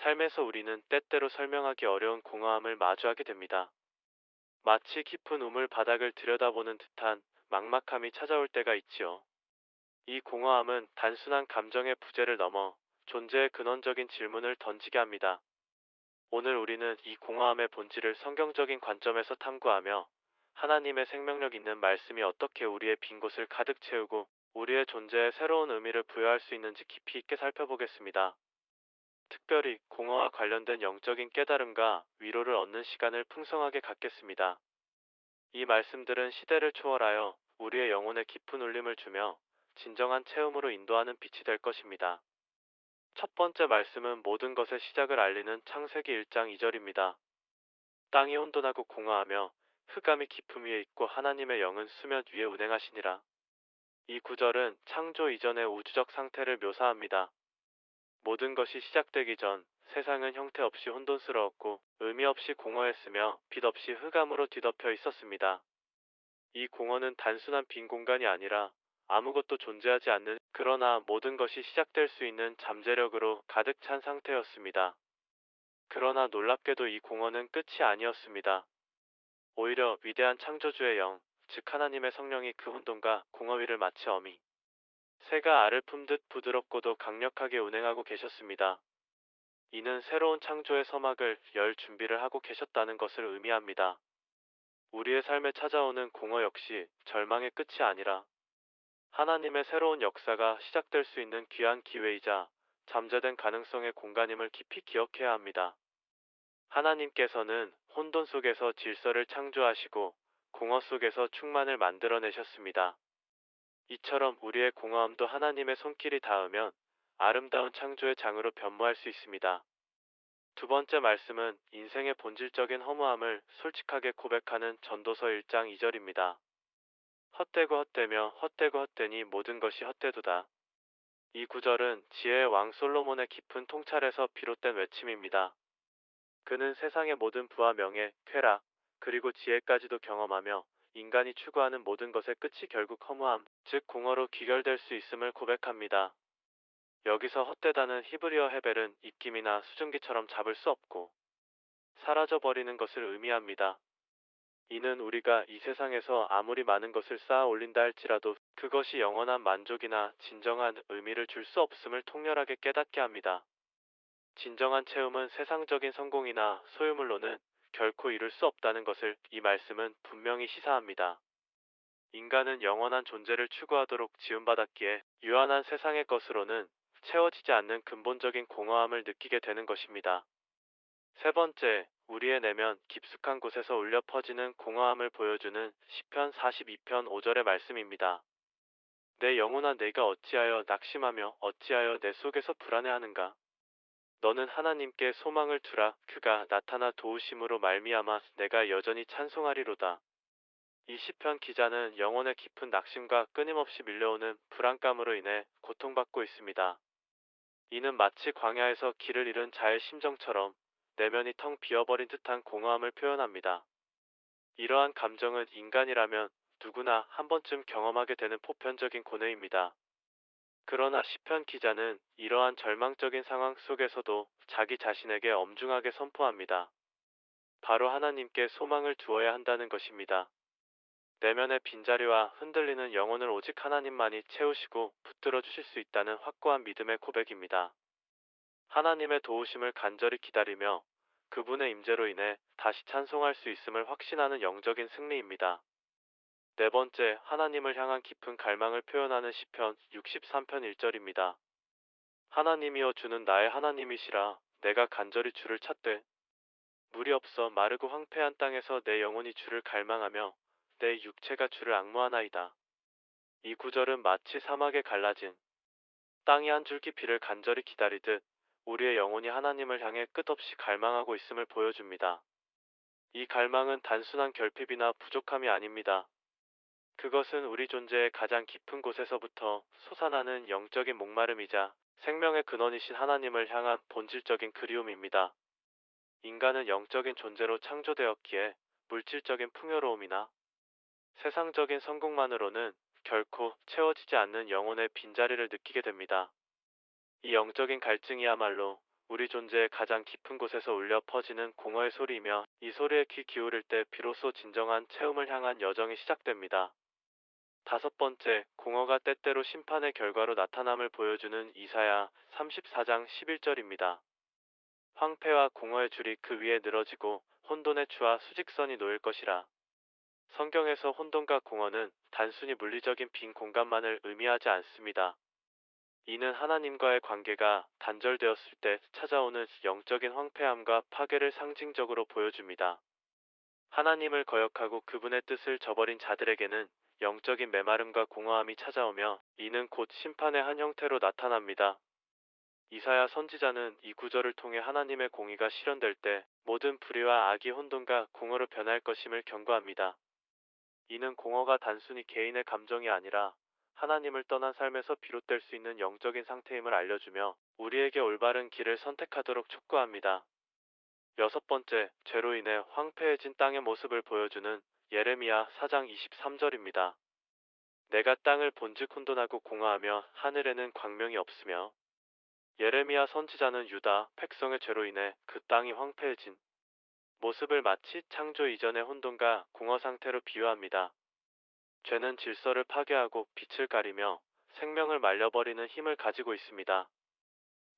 삶에서 우리는 때때로 설명하기 어려운 공허함을 마주하게 됩니다. 마치 깊은 우물 바닥을 들여다보는 듯한 막막함이 찾아올 때가 있지요. 이 공허함은 단순한 감정의 부재를 넘어 존재의 근원적인 질문을 던지게 합니다. 오늘 우리는 이 공허함의 본질을 성경적인 관점에서 탐구하며 하나님의 생명력 있는 말씀이 어떻게 우리의 빈 곳을 가득 채우고 우리의 존재에 새로운 의미를 부여할 수 있는지 깊이 있게 살펴보겠습니다. 특별히 공허와 관련된 영적인 깨달음과 위로를 얻는 시간을 풍성하게 갖겠습니다. 이 말씀들은 시대를 초월하여 우리의 영혼에 깊은 울림을 주며 진정한 체험으로 인도하는 빛이 될 것입니다. 첫 번째 말씀은 모든 것의 시작을 알리는 창세기 1장 2절입니다. 땅이 혼돈하고 공허하며 흑암이 깊음 위에 있고 하나님의 영은 수면 위에 운행하시니라. 이 구절은 창조 이전의 우주적 상태를 묘사합니다. 모든 것이 시작되기 전 세상은 형태 없이 혼돈스러웠고 의미 없이 공허했으며 빛 없이 흑암으로 뒤덮여 있었습니다. 이 공허는 단순한 빈 공간이 아니라 아무것도 존재하지 않는 그러나 모든 것이 시작될 수 있는 잠재력으로 가득 찬 상태였습니다. 그러나 놀랍게도 이 공허는 끝이 아니었습니다. 오히려 위대한 창조주의 영, 즉 하나님의 성령이 그 혼돈과 공허 위를 마치 어미 새가 알을 품듯 부드럽고도 강력하게 운행하고 계셨습니다. 이는 새로운 창조의 서막을 열 준비를 하고 계셨다는 것을 의미합니다. 우리의 삶에 찾아오는 공허 역시 절망의 끝이 아니라 하나님의 새로운 역사가 시작될 수 있는 귀한 기회이자 잠재된 가능성의 공간임을 깊이 기억해야 합니다. 하나님께서는 혼돈 속에서 질서를 창조하시고 공허 속에서 충만을 만들어내셨습니다. 이처럼 우리의 공허함도 하나님의 손길이 닿으면 아름다운 창조의 장으로 변모할 수 있습니다. 두 번째 말씀은 인생의 본질적인 허무함을 솔직하게 고백하는 전도서 1장 2절입니다. 헛되고 헛되며 헛되고 헛되니 모든 것이 헛되도다. 이 구절은 지혜의 왕 솔로몬의 깊은 통찰에서 비롯된 외침입니다. 그는 세상의 모든 부와 명예, 쾌락, 그리고 지혜까지도 경험하며 인간이 추구하는 모든 것의 끝이 결국 허무함, 즉 공허로 귀결될 수 있음을 고백합니다. 여기서 헛되다는 히브리어 헤벨은 입김이나 수증기처럼 잡을 수 없고 사라져버리는 것을 의미합니다. 이는 우리가 이 세상에서 아무리 많은 것을 쌓아 올린다 할지라도 그것이 영원한 만족이나 진정한 의미를 줄 수 없음을 통렬하게 깨닫게 합니다. 진정한 체험은 세상적인 성공이나 소유물로는 결코 이룰 수 없다는 것을 이 말씀은 분명히 시사합니다. 인간은 영원한 존재를 추구하도록 지음받았기에 유한한 세상의 것으로는 채워지지 않는 근본적인 공허함을 느끼게 되는 것입니다. 세 번째, 우리의 내면 깊숙한 곳에서 울려 퍼지는 공허함을 보여주는 시편 42편 5절의 말씀입니다. 내 영혼아 내가 어찌하여 낙심하며 어찌하여 내 속에서 불안해하는가? 너는 하나님께 소망을 두라. 그가 나타나 도우심으로 말미암아 내가 여전히 찬송하리로다. 이 시편 기자는 영혼의 깊은 낙심과 끊임없이 밀려오는 불안감으로 인해 고통받고 있습니다. 이는 마치 광야에서 길을 잃은 자의 심정처럼 내면이 텅 비어버린 듯한 공허함을 표현합니다. 이러한 감정은 인간이라면 누구나 한 번쯤 경험하게 되는 보편적인 고뇌입니다. 그러나 시편 기자는 이러한 절망적인 상황 속에서도 자기 자신에게 엄중하게 선포합니다. 바로 하나님께 소망을 두어야 한다는 것입니다. 내면의 빈자리와 흔들리는 영혼을 오직 하나님만이 채우시고 붙들어 주실 수 있다는 확고한 믿음의 고백입니다. 하나님의 도우심을 간절히 기다리며 그분의 임재로 인해 다시 찬송할 수 있음을 확신하는 영적인 승리입니다. 네 번째, 하나님을 향한 깊은 갈망을 표현하는 시편 63편 1절입니다. 하나님이여 주는 나의 하나님이시라. 내가 간절히 주를 찾되 물이 없어 마르고 황폐한 땅에서 내 영혼이 주를 갈망하며 내 육체가 주를 앙모하나이다. 이 구절은 마치 사막에 갈라진 땅이 한 줄기 비를 간절히 기다리듯 우리의 영혼이 하나님을 향해 끝없이 갈망하고 있음을 보여줍니다. 이 갈망은 단순한 결핍이나 부족함이 아닙니다. 그것은 우리 존재의 가장 깊은 곳에서부터 솟아나는 영적인 목마름이자 생명의 근원이신 하나님을 향한 본질적인 그리움입니다. 인간은 영적인 존재로 창조되었기에 물질적인 풍요로움이나 세상적인 성공만으로는 결코 채워지지 않는 영혼의 빈자리를 느끼게 됩니다. 이 영적인 갈증이야말로 우리 존재의 가장 깊은 곳에서 울려 퍼지는 공허의 소리이며 이 소리에 귀 기울일 때 비로소 진정한 체험을 향한 여정이 시작됩니다. 다섯 번째, 공허가 때때로 심판의 결과로 나타남을 보여주는 이사야 34장 11절입니다. 황폐와 공허의 줄이 그 위에 늘어지고 혼돈의 추와 수직선이 놓일 것이라. 성경에서 혼돈과 공허는 단순히 물리적인 빈 공간만을 의미하지 않습니다. 이는 하나님과의 관계가 단절되었을 때 찾아오는 영적인 황폐함과 파괴를 상징적으로 보여줍니다. 하나님을 거역하고 그분의 뜻을 저버린 자들에게는 영적인 메마름과 공허함이 찾아오며 이는 곧 심판의 한 형태로 나타납니다. 이사야 선지자는 이 구절을 통해 하나님의 공의가 실현될 때 모든 불의와 악이 혼돈과 공허로 변할 것임을 경고합니다. 이는 공허가 단순히 개인의 감정이 아니라 하나님을 떠난 삶에서 비롯될 수 있는 영적인 상태임을 알려주며 우리에게 올바른 길을 선택하도록 촉구합니다. 여섯 번째, 죄로 인해 황폐해진 땅의 모습을 보여주는 예레미야 4장 23절입니다. 내가 땅을 본즉 혼돈하고 공허하며 하늘에는 광명이 없으며. 예레미야 선지자는 유다 백성의 죄로 인해 그 땅이 황폐해진 모습을 마치 창조 이전의 혼돈과 공허 상태로 비유합니다. 죄는 질서를 파괴하고 빛을 가리며 생명을 말려버리는 힘을 가지고 있습니다.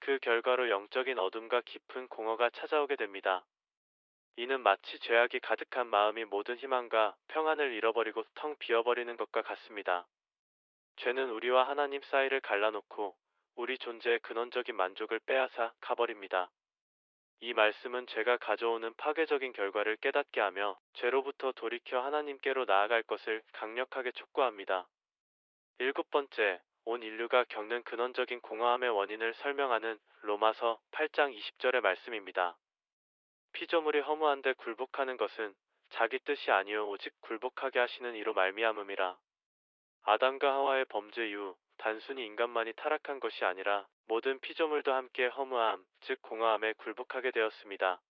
그 결과로 영적인 어둠과 깊은 공허가 찾아오게 됩니다. 이는 마치 죄악이 가득한 마음이 모든 희망과 평안을 잃어버리고 텅 비어버리는 것과 같습니다. 죄는 우리와 하나님 사이를 갈라놓고 우리 존재의 근원적인 만족을 빼앗아 가버립니다. 이 말씀은 죄가 가져오는 파괴적인 결과를 깨닫게 하며 죄로부터 돌이켜 하나님께로 나아갈 것을 강력하게 촉구합니다. 일곱 번째, 온 인류가 겪는 근원적인 공허함의 원인을 설명하는 로마서 8장 20절의 말씀입니다. 피조물이 허무한데 굴복하는 것은 자기 뜻이 아니요 오직 굴복하게 하시는 이로 말미암음이라. 아담과 하와의 범죄 이후 단순히 인간만이 타락한 것이 아니라 모든 피조물도 함께 허무함, 즉 공허함에 굴복하게 되었습니다.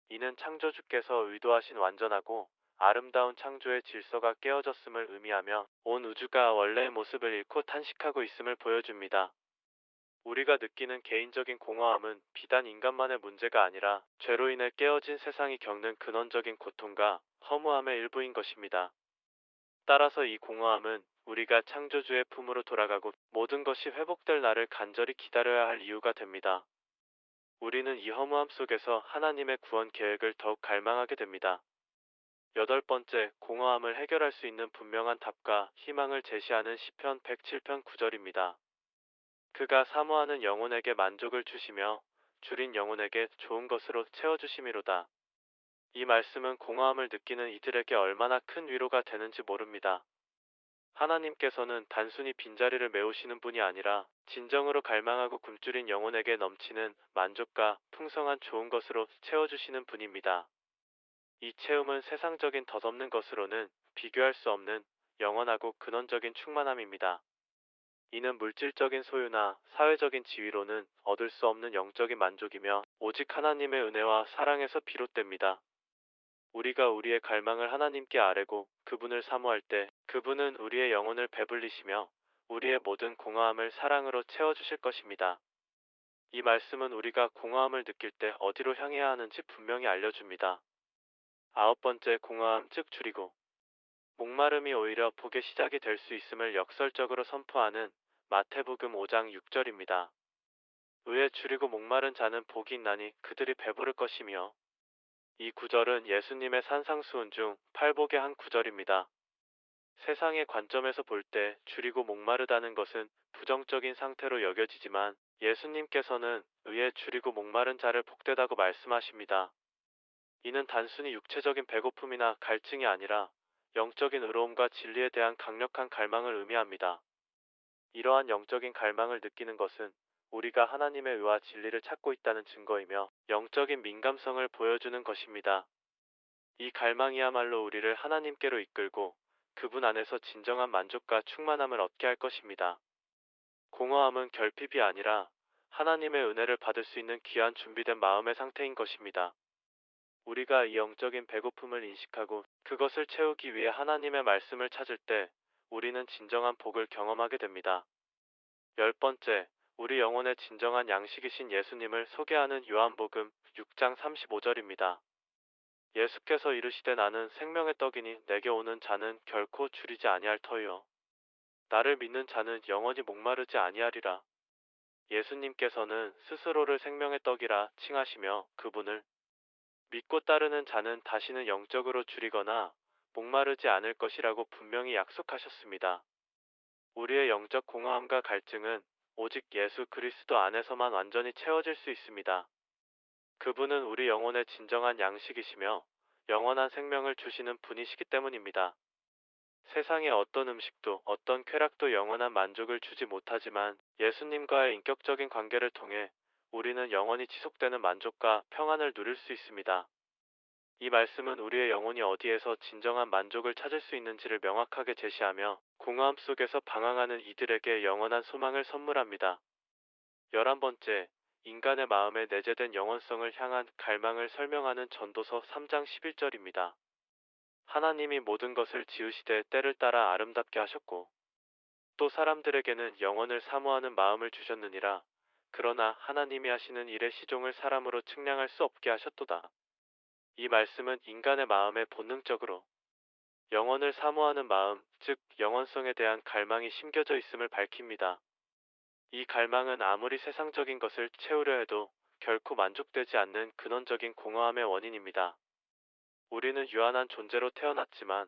이는 창조주께서 의도하신 완전하고 아름다운 창조의 질서가 깨어졌음을 의미하며 온 우주가 원래의 모습을 잃고 탄식하고 있음을 보여줍니다. 우리가 느끼는 개인적인 공허함은 비단 인간만의 문제가 아니라 죄로 인해 깨어진 세상이 겪는 근원적인 고통과 허무함의 일부인 것입니다. 따라서 이 공허함은 우리가 창조주의 품으로 돌아가고 모든 것이 회복될 날을 간절히 기다려야 할 이유가 됩니다. 우리는 이 허무함 속에서 하나님의 구원 계획을 더욱 갈망하게 됩니다. 여덟 번째, 공허함을 해결할 수 있는 분명한 답과 희망을 제시하는 시편 107편 9절입니다. 그가 사모하는 영혼에게 만족을 주시며 줄인 영혼에게 좋은 것으로 채워주심이로다. 이 말씀은 공허함을 느끼는 이들에게 얼마나 큰 위로가 되는지 모릅니다. 하나님께서는 단순히 빈자리를 메우시는 분이 아니라 진정으로 갈망하고 굶주린 영혼에게 넘치는 만족과 풍성한 좋은 것으로 채워주시는 분입니다. 이 체험은 세상적인 덧없는 것으로는 비교할 수 없는 영원하고 근원적인 충만함입니다. 이는 물질적인 소유나 사회적인 지위로는 얻을 수 없는 영적인 만족이며 오직 하나님의 은혜와 사랑에서 비롯됩니다. 우리가 우리의 갈망을 하나님께 아뢰고 그분을 사모할 때 그분은 우리의 영혼을 배불리시며 우리의 모든 공허함을 사랑으로 채워주실 것입니다. 이 말씀은 우리가 공허함을 느낄 때 어디로 향해야 하는지 분명히 알려줍니다. 아홉 번째, 공허함 즉 줄이고 목마름이 오히려 복의 시작이 될 수 있음을 역설적으로 선포하는 마태복음 5장 6절입니다. 의에 줄이고 목마른 자는 복이 있나니 그들이 배부를 것이며. 이 구절은 예수님의 산상수훈 중 팔복의 한 구절입니다. 세상의 관점에서 볼 때 줄이고 목마르다는 것은 부정적인 상태로 여겨지지만 예수님께서는 의에 줄이고 목마른 자를 복되다고 말씀하십니다. 이는 단순히 육체적인 배고픔이나 갈증이 아니라 영적인 의로움과 진리에 대한 강력한 갈망을 의미합니다. 이러한 영적인 갈망을 느끼는 것은 우리가 하나님의 의와 진리를 찾고 있다는 증거이며 영적인 민감성을 보여주는 것입니다. 이 갈망이야말로 우리를 하나님께로 이끌고 그분 안에서 진정한 만족과 충만함을 얻게 할 것입니다. 공허함은 결핍이 아니라 하나님의 은혜를 받을 수 있는 귀한 준비된 마음의 상태인 것입니다. 우리가 이 영적인 배고픔을 인식하고 그것을 채우기 위해 하나님의 말씀을 찾을 때 우리는 진정한 복을 경험하게 됩니다. 열 번째, 우리 영혼의 진정한 양식이신 예수님을 소개하는 요한복음 6장 35절입니다. 예수께서 이르시되 나는 생명의 떡이니 내게 오는 자는 결코 줄이지 아니할 터이요 나를 믿는 자는 영원히 목마르지 아니하리라. 예수님께서는 스스로를 생명의 떡이라 칭하시며 그분을 믿고 따르는 자는 다시는 영적으로 줄이거나 목마르지 않을 것이라고 분명히 약속하셨습니다. 우리의 영적 공허함과 갈증은 오직 예수 그리스도 안에서만 완전히 채워질 수 있습니다. 그분은 우리 영혼의 진정한 양식이시며 영원한 생명을 주시는 분이시기 때문입니다. 세상의 어떤 음식도 어떤 쾌락도 영원한 만족을 주지 못하지만 예수님과의 인격적인 관계를 통해 우리는 영원히 지속되는 만족과 평안을 누릴 수 있습니다. 이 말씀은 우리의 영혼이 어디에서 진정한 만족을 찾을 수 있는지를 명확하게 제시하며 공허함 속에서 방황하는 이들에게 영원한 소망을 선물합니다. 11번째, 인간의 마음에 내재된 영원성을 향한 갈망을 설명하는 전도서 3장 11절입니다. 하나님이 모든 것을 지으시되 때를 따라 아름답게 하셨고 또 사람들에게는 영원을 사모하는 마음을 주셨느니라. 그러나 하나님이 하시는 일의 시종을 사람으로 측량할 수 없게 하셨도다. 이 말씀은 인간의 마음에 본능적으로 영원을 사모하는 마음, 즉 영원성에 대한 갈망이 심겨져 있음을 밝힙니다. 이 갈망은 아무리 세상적인 것을 채우려 해도 결코 만족되지 않는 근원적인 공허함의 원인입니다. 우리는 유한한 존재로 태어났지만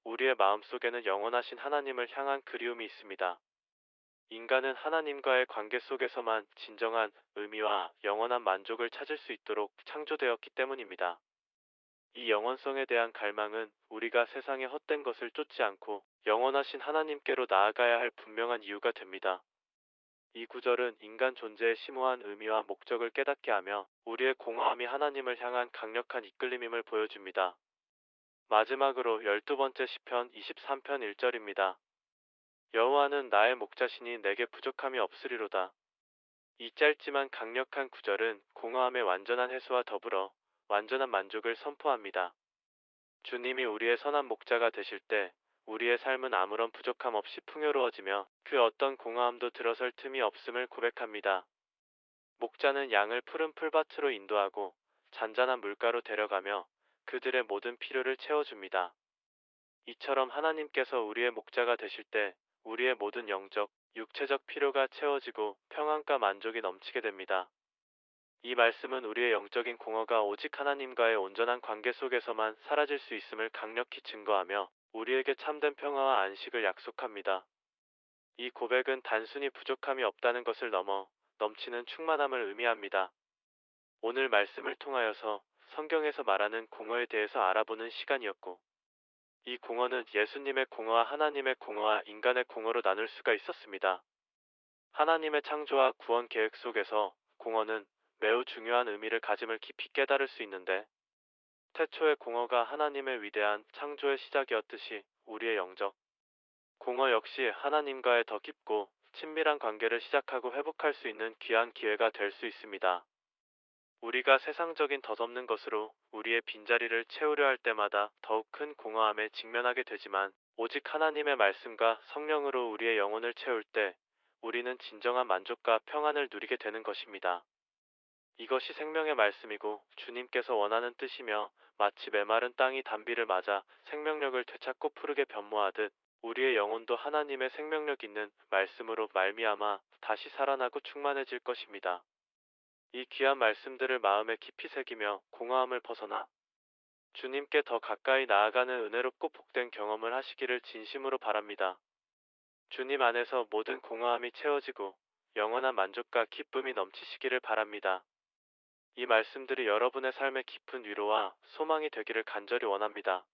우리의 마음속에는 영원하신 하나님을 향한 그리움이 있습니다. 인간은 하나님과의 관계 속에서만 진정한 의미와 영원한 만족을 찾을 수 있도록 창조되었기 때문입니다. 이 영원성에 대한 갈망은 우리가 세상의 헛된 것을 쫓지 않고 영원하신 하나님께로 나아가야 할 분명한 이유가 됩니다. 이 구절은 인간 존재의 심오한 의미와 목적을 깨닫게 하며 우리의 공허함이 하나님을 향한 강력한 이끌림임을 보여줍니다. 마지막으로 12번째 시편 23편 1절입니다. 여호와는 나의 목자시니 내게 부족함이 없으리로다. 이 짧지만 강력한 구절은 공허함의 완전한 해소와 더불어 완전한 만족을 선포합니다. 주님이 우리의 선한 목자가 되실 때 우리의 삶은 아무런 부족함 없이 풍요로워지며 그 어떤 공허함도 들어설 틈이 없음을 고백합니다. 목자는 양을 푸른 풀밭으로 인도하고 잔잔한 물가로 데려가며 그들의 모든 필요를 채워줍니다. 이처럼 하나님께서 우리의 목자가 되실 때 우리의 모든 영적, 육체적 필요가 채워지고 평안과 만족이 넘치게 됩니다. 이 말씀은 우리의 영적인 공허가 오직 하나님과의 온전한 관계 속에서만 사라질 수 있음을 강력히 증거하며 우리에게 참된 평화와 안식을 약속합니다. 이 고백은 단순히 부족함이 없다는 것을 넘어 넘치는 충만함을 의미합니다. 오늘 말씀을 통하여서 성경에서 말하는 공허에 대해서 알아보는 시간이었고, 이 공허는 예수님의 공허와 하나님의 공허와 인간의 공허로 나눌 수가 있었습니다. 하나님의 창조와 구원 계획 속에서 공허는 매우 중요한 의미를 가짐을 깊이 깨달을 수 있는데, 태초의 공허가 하나님의 위대한 창조의 시작이었듯이 우리의 영적 공허 역시 하나님과의 더 깊고 친밀한 관계를 시작하고 회복할 수 있는 귀한 기회가 될 수 있습니다. 우리가 세상적인 덧없는 것으로 우리의 빈자리를 채우려 할 때마다 더욱 큰 공허함에 직면하게 되지만 오직 하나님의 말씀과 성령으로 우리의 영혼을 채울 때 우리는 진정한 만족과 평안을 누리게 되는 것입니다. 이것이 생명의 말씀이고 주님께서 원하는 뜻이며 마치 메마른 땅이 단비를 맞아 생명력을 되찾고 푸르게 변모하듯 우리의 영혼도 하나님의 생명력 있는 말씀으로 말미암아 다시 살아나고 충만해질 것입니다. 이 귀한 말씀들을 마음에 깊이 새기며 공허함을 벗어나 주님께 더 가까이 나아가는 은혜롭고 복된 경험을 하시기를 진심으로 바랍니다. 주님 안에서 모든 공허함이 채워지고 영원한 만족과 기쁨이 넘치시기를 바랍니다. 이 말씀들이 여러분의 삶의 깊은 위로와 소망이 되기를 간절히 원합니다.